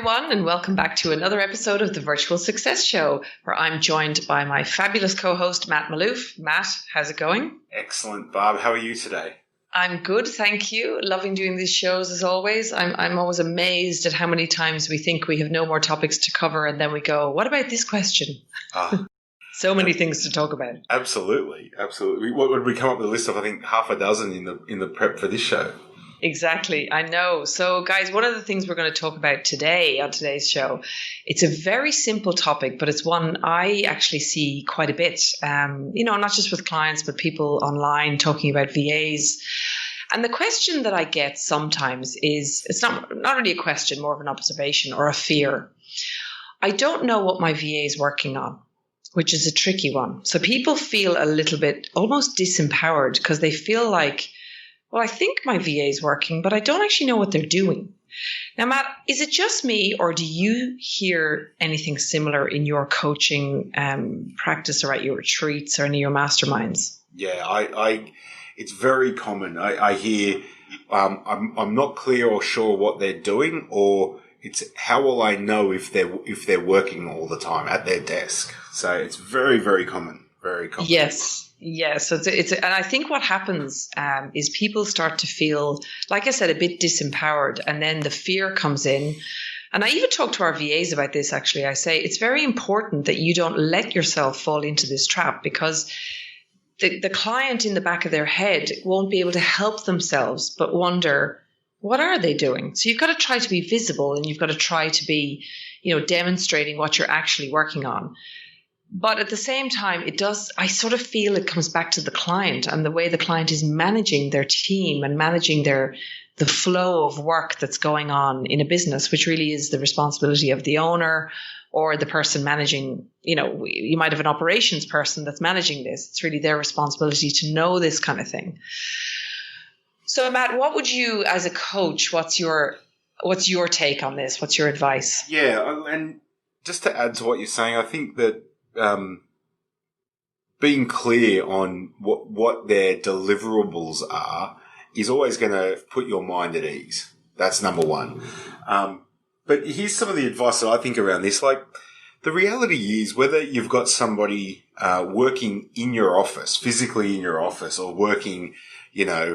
everyone, and welcome back to another episode of the Virtual Success Show, where I'm joined by my fabulous co-host, Matt Maloof. Matt, how's it going? Excellent, Barb. How are you today? I'm good, thank you. Loving doing these shows as always. I'm always amazed at how many times we think we have no more topics to cover, and then we go, what about this question? So many things to talk about. Absolutely. What would we come up with a list of? I think half a dozen in the prep for this show. Exactly. I know. So guys, one of the things we're going to talk about today on today's show, it's a very simple topic, but it's one I actually see quite a bit, not just with clients, but people online talking about VAs. And the question that I get sometimes is, it's not really a question, more of an observation or a fear. I don't know what my VA is working on, which is a tricky one. So people feel a little bit almost disempowered because they feel like, well, I think my VA is working, but I don't actually know what they're doing. Now, Matt, is it just me, or do you hear anything similar in your coaching practice or at your retreats or any of your masterminds? Yeah, it's very common. I hear I'm not clear or sure what they're doing, or it's how will I know if they're working all the time at their desk? So it's very, very common. Very common. Yes. So it's and I think what happens is people start to feel, like I said, a bit disempowered, and then the fear comes in. And I even talk to our VAs about this, actually. I say it's very important that you don't let yourself fall into this trap, because the client in the back of their head won't be able to help themselves but wonder, what are they doing? So you've got to try to be visible, and you've got to try to be, demonstrating what you're actually working on. But at the same time, I sort of feel it comes back to the client and the way the client is managing their team and managing the flow of work that's going on in a business, which really is the responsibility of the owner or the person managing. You might have an operations person that's managing this. It's really their responsibility to know this kind of thing. So, Matt, what would you, as a coach, what's your take on this? What's your advice? Yeah, and just to add to what you're saying, I think that being clear on what their deliverables are is always going to put your mind at ease. That's number one. But here's some of the advice that I think around this. Like, the reality is, whether you've got somebody working in your office, physically in your office, or working,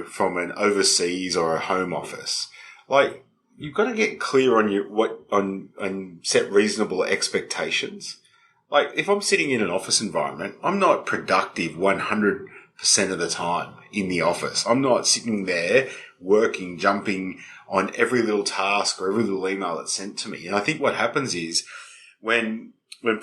from an overseas or a home office, like, you've got to get clear on and set reasonable expectations. Like, if I'm sitting in an office environment, I'm not productive 100% of the time in the office. I'm not sitting there working, jumping on every little task or every little email that's sent to me. And I think what happens is when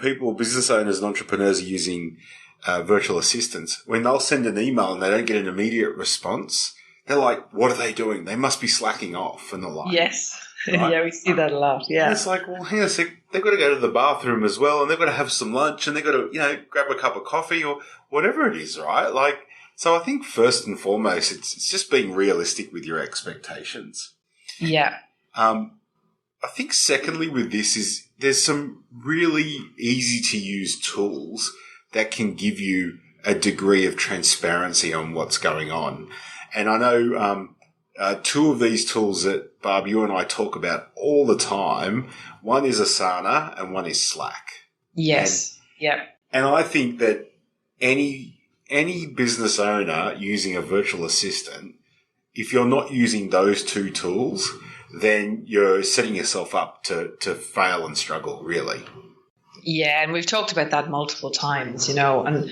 people, business owners and entrepreneurs, are using virtual assistants, when they'll send an email and they don't get an immediate response, they're like, what are they doing? They must be slacking off and the like. Yes. Right? Yeah, we see that a lot. Yeah. And it's like, well, hang on a sec. They've got to go to the bathroom as well, and they've got to have some lunch, and they've got to, grab a cup of coffee or whatever it is, right? Like, so I think first and foremost, it's just being realistic with your expectations. Yeah. I think secondly with this is there's some really easy to use tools that can give you a degree of transparency on what's going on. And I know, two of these tools that, Barb, you and I talk about all the time. One is Asana and one is Slack. Yes. And I think that any business owner using a virtual assistant, if you're not using those two tools, then you're setting yourself up to fail and struggle, really. Yeah, and we've talked about that multiple times, and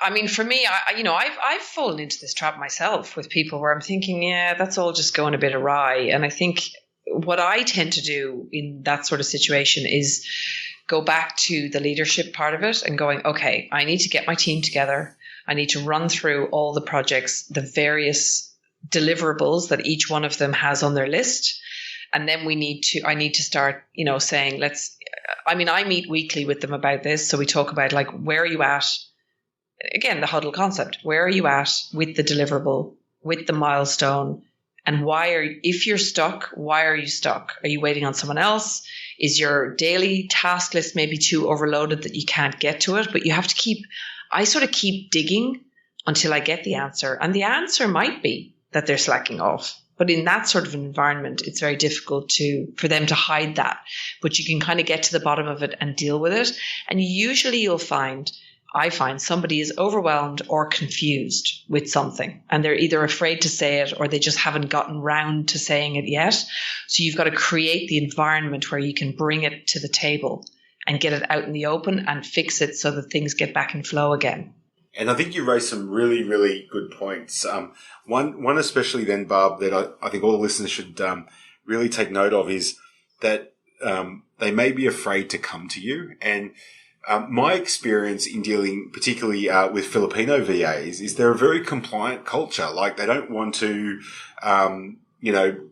I mean, for me, I've fallen into this trap myself with people where I'm thinking, yeah, that's all just going a bit awry. And I think what I tend to do in that sort of situation is go back to the leadership part of it and going, okay, I need to get my team together. I need to run through all the projects, the various deliverables that each one of them has on their list. And then I need to start, saying, I meet weekly with them about this. So we talk about, like, where are you at? Again, the huddle concept. Where are you at with the deliverable, with the milestone? And if you're stuck, why are you stuck? Are you waiting on someone else? Is your daily task list maybe too overloaded that you can't get to it? But you have to I sort of keep digging until I get the answer. And the answer might be that they're slacking off. But in that sort of environment, it's very difficult for them to hide that. But you can kind of get to the bottom of it and deal with it. And usually I find somebody is overwhelmed or confused with something, and they're either afraid to say it or they just haven't gotten round to saying it yet. So you've got to create the environment where you can bring it to the table and get it out in the open and fix it so that things get back in flow again. And I think you raised some really, really good points. One especially then, Barb, that I think all the listeners should really take note of is that they may be afraid to come to you. And my experience in dealing particularly with Filipino VAs is they're a very compliant culture. Like they don't want to,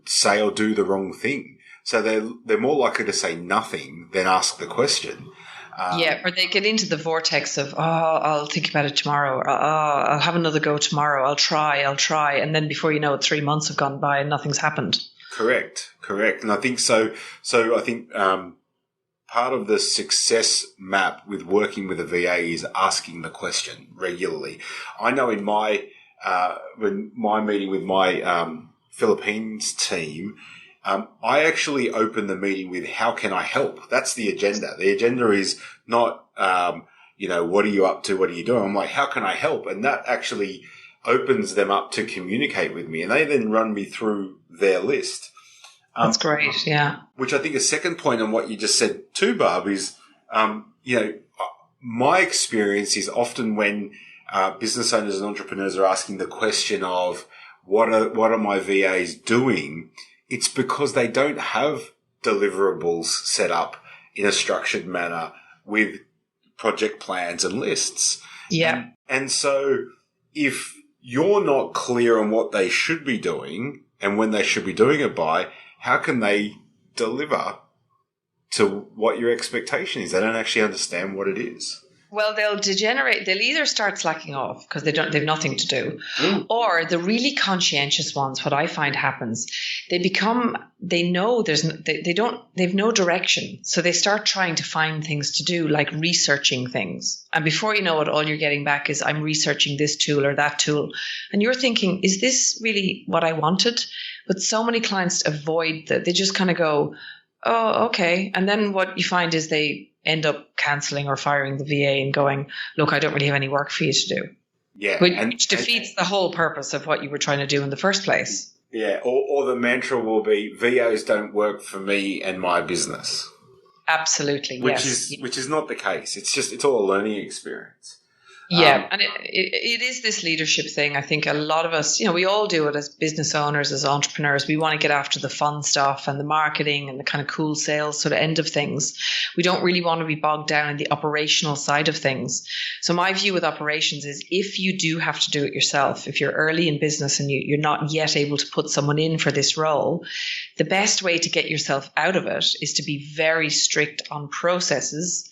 say or do the wrong thing. So they're more likely to say nothing than ask the question. Or they get into the vortex of, I'll think about it tomorrow, or I'll have another go tomorrow, I'll try. And then before you know it, 3 months have gone by and nothing's happened. Correct. And I think so I think part of the success map with working with a VA is asking the question regularly. I know in my meeting with my Philippines team, I actually open the meeting with, how can I help? That's the agenda. The agenda is not, what are you up to? What are you doing? I'm like, how can I help? And that actually opens them up to communicate with me. And they then run me through their list. That's great. Yeah. Which I think a second point on what you just said too, Barb, is, my experience is often when business owners and entrepreneurs are asking the question of what are my VAs doing? It's because they don't have deliverables set up in a structured manner with project plans and lists. Yeah. And so if you're not clear on what they should be doing and when they should be doing it by, how can they deliver to what your expectation is? They don't actually understand what it is. Well, they'll either start slacking off because they've nothing to do, or the really conscientious ones, what I find happens, they've no direction. So they start trying to find things to do, like researching things. And before you know it, all you're getting back is, I'm researching this tool or that tool. And you're thinking, is this really what I wanted? But so many clients avoid that. They just kind of go, oh, okay. And then what you find is they end up cancelling or firing the VA and going, look, I don't really have any work for you to do. Yeah. Which defeats the whole purpose of what you were trying to do in the first place. Yeah. Or the mantra will be, VAs don't work for me and my business. Absolutely. Which is not the case. It's all a learning experience. Yeah, and it is this leadership thing. I think a lot of us, we all do it as business owners, as entrepreneurs. We want to get after the fun stuff and the marketing and the kind of cool sales sort of end of things. We don't really want to be bogged down in the operational side of things. So my view with operations is, if you do have to do it yourself, if you're early in business and you're not yet able to put someone in for this role, the best way to get yourself out of it is to be very strict on processes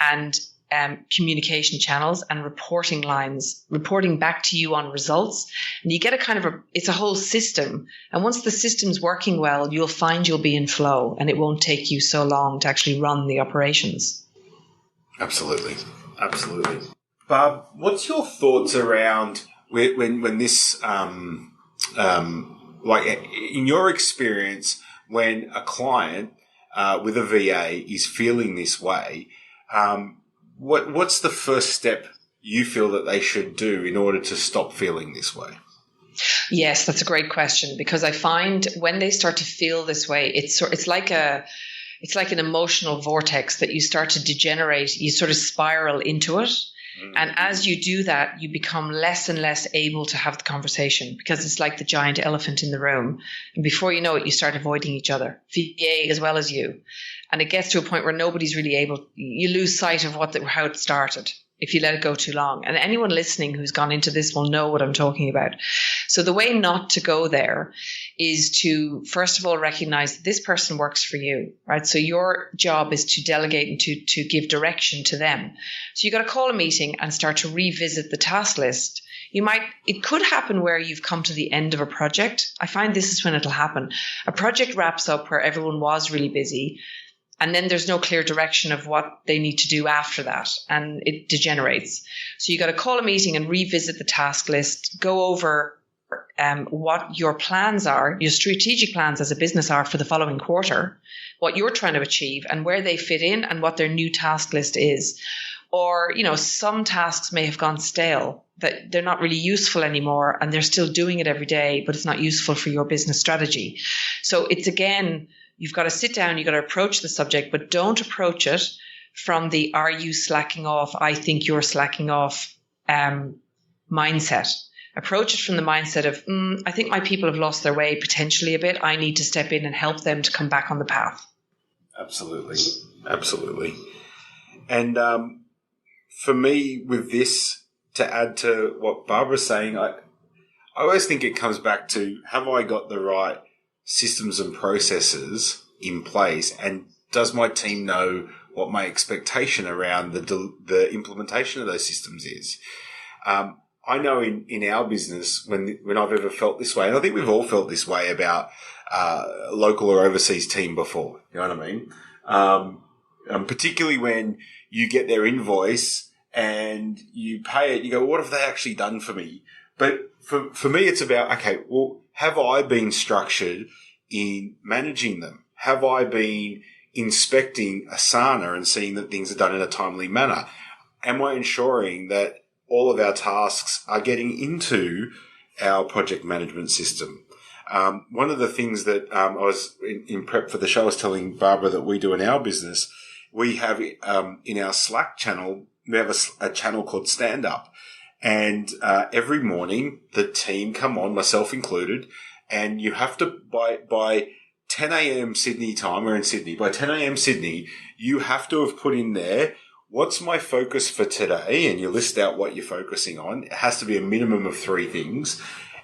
and communication channels and reporting lines, reporting back to you on results. And you get it's a whole system. And once the system's working well, you'll find you'll be in flow and it won't take you so long to actually run the operations. Absolutely. Barb, what's your thoughts around when this, like in your experience, when a client with a VA is feeling this way, what's the first step you feel that they should do in order to stop feeling this way? Yes, that's a great question, because I find when they start to feel this way, it's like an emotional vortex that you start to degenerate. You sort of spiral into it. And as you do that, you become less and less able to have the conversation, because it's like the giant elephant in the room. And before you know it, you start avoiding each other, VA as well as you. And it gets to a point where nobody's really able, you lose sight of how it started if you let it go too long. And anyone listening who's gone into this will know what I'm talking about. So the way not to go there is to, first of all, recognize that this person works for you, right? So your job is to delegate and to give direction to them. So you got to call a meeting and start to revisit the task list. It could happen where you've come to the end of a project. I find this is when it'll happen. A project wraps up where everyone was really busy, and then there's no clear direction of what they need to do after that, and it degenerates. So you got to call a meeting and revisit the task list, go over what your plans are, your strategic plans as a business are for the following quarter, what you're trying to achieve and where they fit in and what their new task list is. Or, some tasks may have gone stale, that they're not really useful anymore and they're still doing it every day, but it's not useful for your business strategy. So it's, again, you've got to sit down, you've got to approach the subject, but don't approach it from the "are you slacking off? I think you're slacking off" mindset. Approach it from the mindset of, I think my people have lost their way potentially a bit. I need to step in and help them to come back on the path. Absolutely. Absolutely. And for me, with this, to add to what Barbara's saying, I always think it comes back to, have I got the right systems and processes in place? And does my team know what my expectation around the implementation of those systems is? I know in our business, when I've ever felt this way, and I think we've all felt this way about local or overseas team before, you know what I mean? Particularly when you get their invoice and you pay it, you go, what have they actually done for me? But for me, it's about, okay, well, have I been structured in managing them? Have I been inspecting Asana and seeing that things are done in a timely manner? Am I ensuring that all of our tasks are getting into our project management system? One of the things that I was in prep for the show, I was telling Barbara that we do in our business, we have in our Slack channel, we have a channel called Stand Up. And every morning the team come on, myself included, and you have to, by 10 a.m. Sydney time, we're in Sydney, by 10 a.m. Sydney, you have to have put in there, what's my focus for today? And you list out what you're focusing on. It has to be a minimum of 3 things,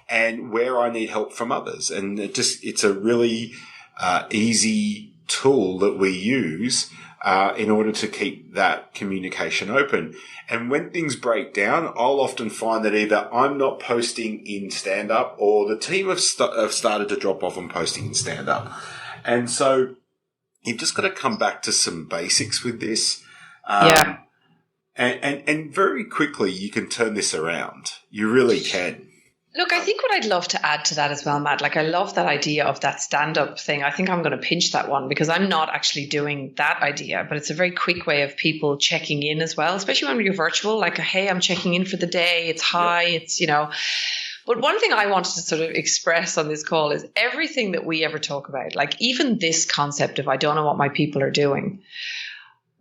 and where I need help from others. And it's a really easy tool that we use in order to keep that communication open. And when things break down, I'll often find that either I'm not posting in Stand Up or the team have started to drop off on posting in Stand Up. And so you've just got to come back to some basics with this. And very quickly you can turn this around. You really can. Look, I think what I'd love to add to that as well, Matt, I love that idea of that stand-up thing. I think I'm going to pinch that one because I'm not actually doing that idea, but it's a very quick way of people checking in as well, especially when you're virtual, hey, I'm checking in for the day. It's hi, it's, But one thing I wanted to sort of express on this call is everything that we ever talk about, even this concept of I don't know what my people are doing.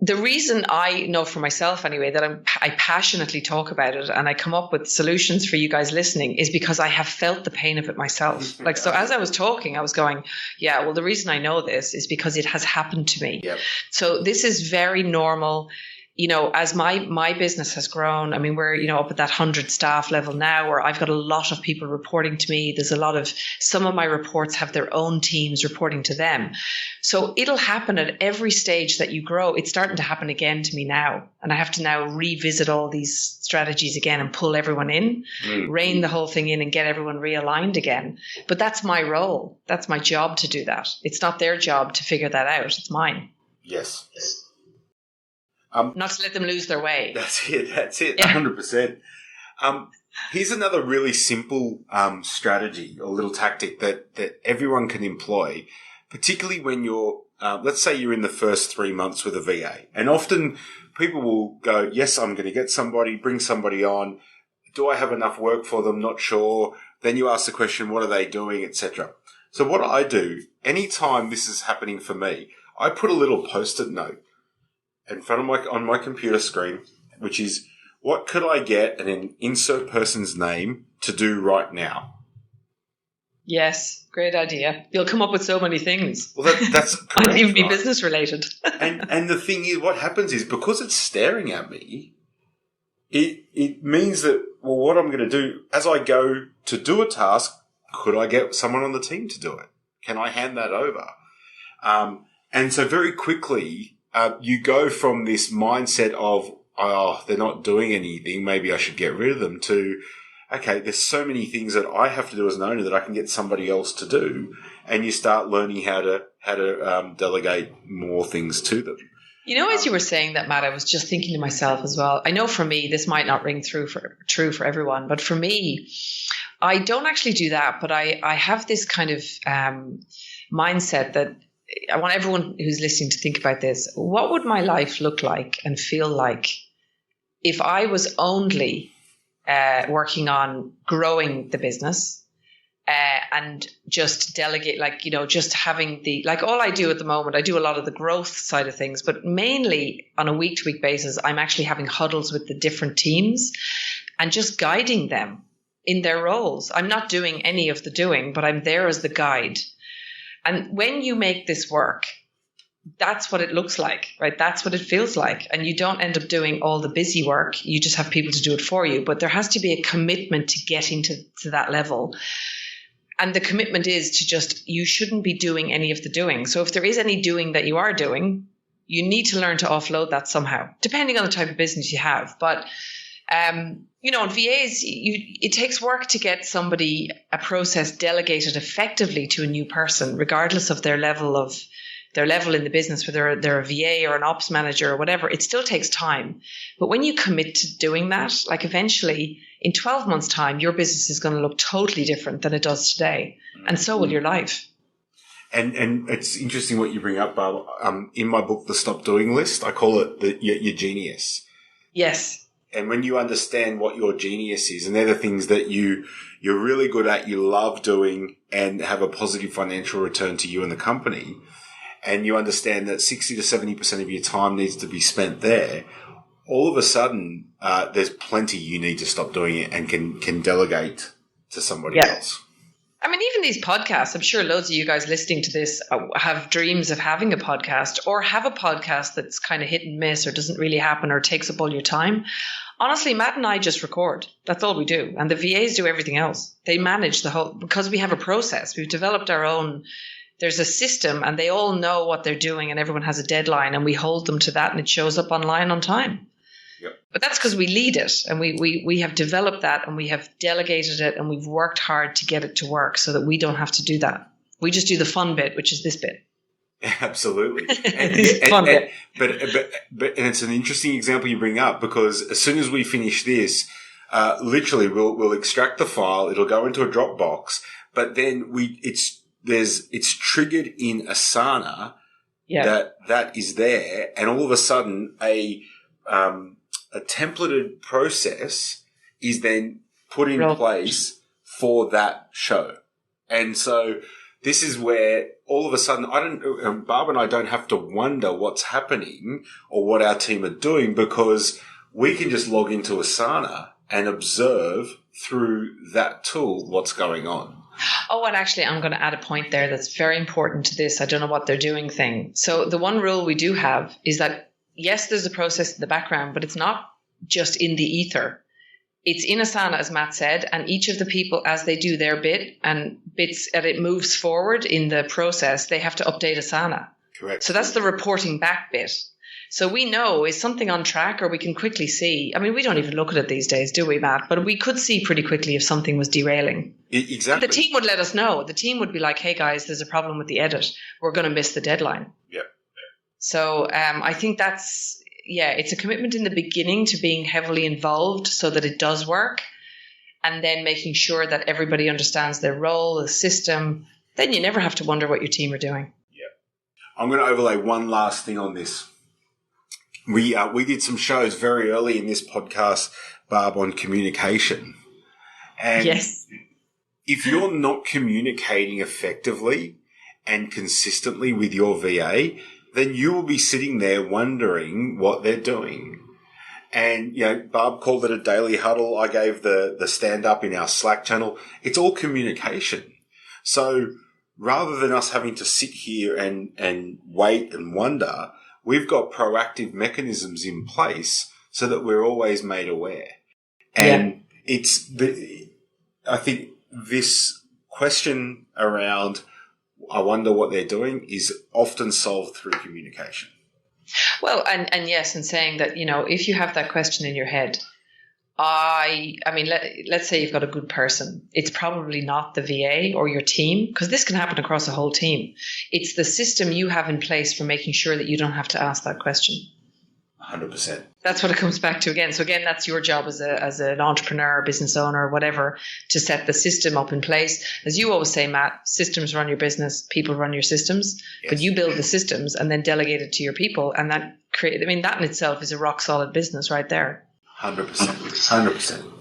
The reason I know for myself anyway that I passionately talk about it and I come up with solutions for you guys listening is because I have felt the pain of it myself. So as I was talking, I was going, the reason I know this is because it has happened to me. Yep. So this is very normal. As my business has grown, we're, up at that 100 staff level now where I've got a lot of people reporting to me. There's some of my reports have their own teams reporting to them. So it'll happen at every stage that you grow. It's starting to happen again to me now. And I have to now revisit all these strategies again and pull everyone in, rein the whole thing in and get everyone realigned again. But that's my role. That's my job to do that. It's not their job to figure that out. It's mine. Yes. Not to let them lose their way. That's it, 100%. Here's another really simple strategy or little tactic that everyone can employ, particularly when you're, let's say you're in the first 3 months with a VA. And often people will go, yes, I'm going to get somebody, bring somebody on. Do I have enough work for them? Not sure. Then you ask the question, what are they doing, etc. So what I do, anytime this is happening for me, I put a little Post-it note in front of on my computer screen, which is, what could I get and then insert person's name to do right now? Yes, great idea. You'll come up with so many things. Well, that's correct. Might even be business related. and the thing is, what happens is, because it's staring at me, it means that, well, what I'm going to do as I go to do a task, could I get someone on the team to do it? Can I hand that over? And so very quickly, you go from this mindset of, they're not doing anything, maybe I should get rid of them, to, okay, there's so many things that I have to do as an owner that I can get somebody else to do. And you start learning how to delegate more things to them. As you were saying that, Matt, I was just thinking to myself as well. I know for me, this might not ring true for everyone, but for me, I don't actually do that, but I have this kind of mindset that I want everyone who's listening to think about this. What would my life look like and feel like if I was only working on growing the business and just delegate, just having all I do at the moment, I do a lot of the growth side of things, but mainly on a week-to-week basis, I'm actually having huddles with the different teams and just guiding them in their roles. I'm not doing any of the doing, but I'm there as the guide. And when you make this work, that's what it looks like, right? That's what it feels like. And you don't end up doing all the busy work. You just have people to do it for you. But there has to be a commitment to getting to that level. And the commitment is to you shouldn't be doing any of the doing. So if there is any doing that you are doing, you need to learn to offload that somehow, depending on the type of business you have. But in VAs, it takes work to get somebody a process delegated effectively to a new person, regardless of their level in the business, whether they're a VA or an ops manager or whatever. It still takes time. But when you commit to doing that, eventually in 12 months' time, your business is going to look totally different than it does today. And so will your life. And it's interesting what you bring up, Barb. In my book, The Stop Doing List, I call it your genius. Yes. And when you understand what your genius is, and they're the things that you're really good at, you love doing, and have a positive financial return to you and the company, and you understand that 60 to 70% of your time needs to be spent there, all of a sudden, there's plenty you need to stop doing it and can delegate to somebody else. I mean, even these podcasts, I'm sure loads of you guys listening to this have dreams of having a podcast, or have a podcast that's kind of hit and miss or doesn't really happen or takes up all your time. Honestly, Matt and I just record. That's all we do. And the VAs do everything else. They manage the whole, because we have a process. We've developed our own, there's a system, and they all know what they're doing, and everyone has a deadline, and we hold them to that, and it shows up online on time. Yep. But that's because we lead it, and we have developed that, and we have delegated it, and we've worked hard to get it to work so that we don't have to do that. We just do the fun bit, which is this bit. Absolutely. But it's an interesting example you bring up, because as soon as we finish this, literally we'll extract the file, it'll go into a Dropbox, but then it's triggered in Asana that is there, and all of a sudden a templated process is then put in place for that show. And so this is where all of a sudden Barb and I don't have to wonder what's happening or what our team are doing, because we can just log into Asana and observe through that tool what's going on. Oh, and actually, I'm going to add a point there that's very important to this I don't know what they're doing thing. So the one rule we do have is that, yes, there's a process in the background, but it's not just in the ether. It's in Asana, as Matt said, and each of the people, as they do their bit and bits, and it moves forward in the process, they have to update Asana. Correct. So that's the reporting back bit. So we know, is something on track, or we can quickly see. I mean, we don't even look at it these days, do we, Matt? But we could see pretty quickly if something was derailing. Exactly. The team would let us know. The team would be like, hey, guys, there's a problem with the edit. We're going to miss the deadline. Yep. So I think that's, it's a commitment in the beginning to being heavily involved so that it does work, and then making sure that everybody understands their role, the system. Then you never have to wonder what your team are doing. Yeah. I'm going to overlay one last thing on this. We did some shows very early in this podcast, Barb, on communication. And yes. If you're not communicating effectively and consistently with your VA, then you will be sitting there wondering what they're doing. And, Barb called it a daily huddle. I gave the stand up in our Slack channel. It's all communication. So rather than us having to sit here and wait and wonder, we've got proactive mechanisms in place so that we're always made aware. And I think this question around, I wonder what they're doing, is often solved through communication. Well, and yes, and saying that, if you have that question in your head, let's say you've got a good person. It's probably not the VA or your team, because this can happen across a whole team. It's the system you have in place for making sure that you don't have to ask that question. 100%. That's what it comes back to again. So again, that's your job as an entrepreneur, business owner, whatever, to set the system up in place. As you always say, Matt, systems run your business, people run your systems, Yes. but you build the systems and then delegate it to your people. And that that in itself is a rock solid business right there. 100%. 100%.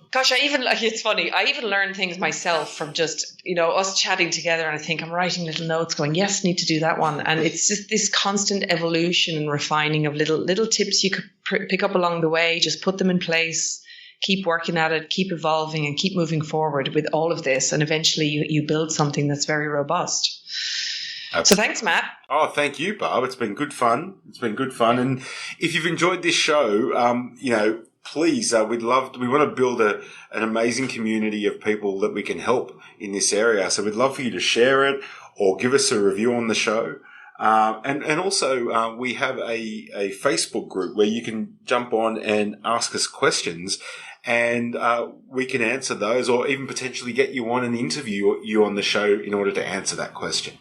Gosh, it's funny. I even learn things myself from just, us chatting together, and I think I'm writing little notes going, yes, need to do that one. And it's just this constant evolution and refining of little tips you could pick up along the way, just put them in place, keep working at it, keep evolving and keep moving forward with all of this. And eventually you build something that's very robust. Absolutely. So thanks, Matt. Oh, thank you, Barb. It's been good fun. And if you've enjoyed this show, please, we want to build an amazing community of people that we can help in this area. So we'd love for you to share it or give us a review on the show. And also, we have a Facebook group where you can jump on and ask us questions, and we can answer those, or even potentially get you on and interview you on the show in order to answer that question.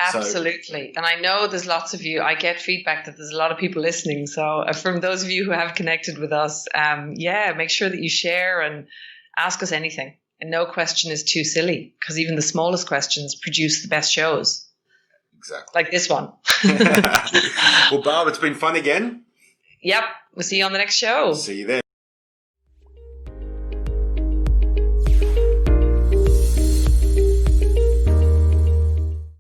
Absolutely. And I know there's lots of you. I get feedback that there's a lot of people listening. So from those of you who have connected with us, make sure that you share and ask us anything. And no question is too silly, because even the smallest questions produce the best shows. Exactly. Like this one. Well, Barb, it's been fun again. Yep. We'll see you on the next show. See you then.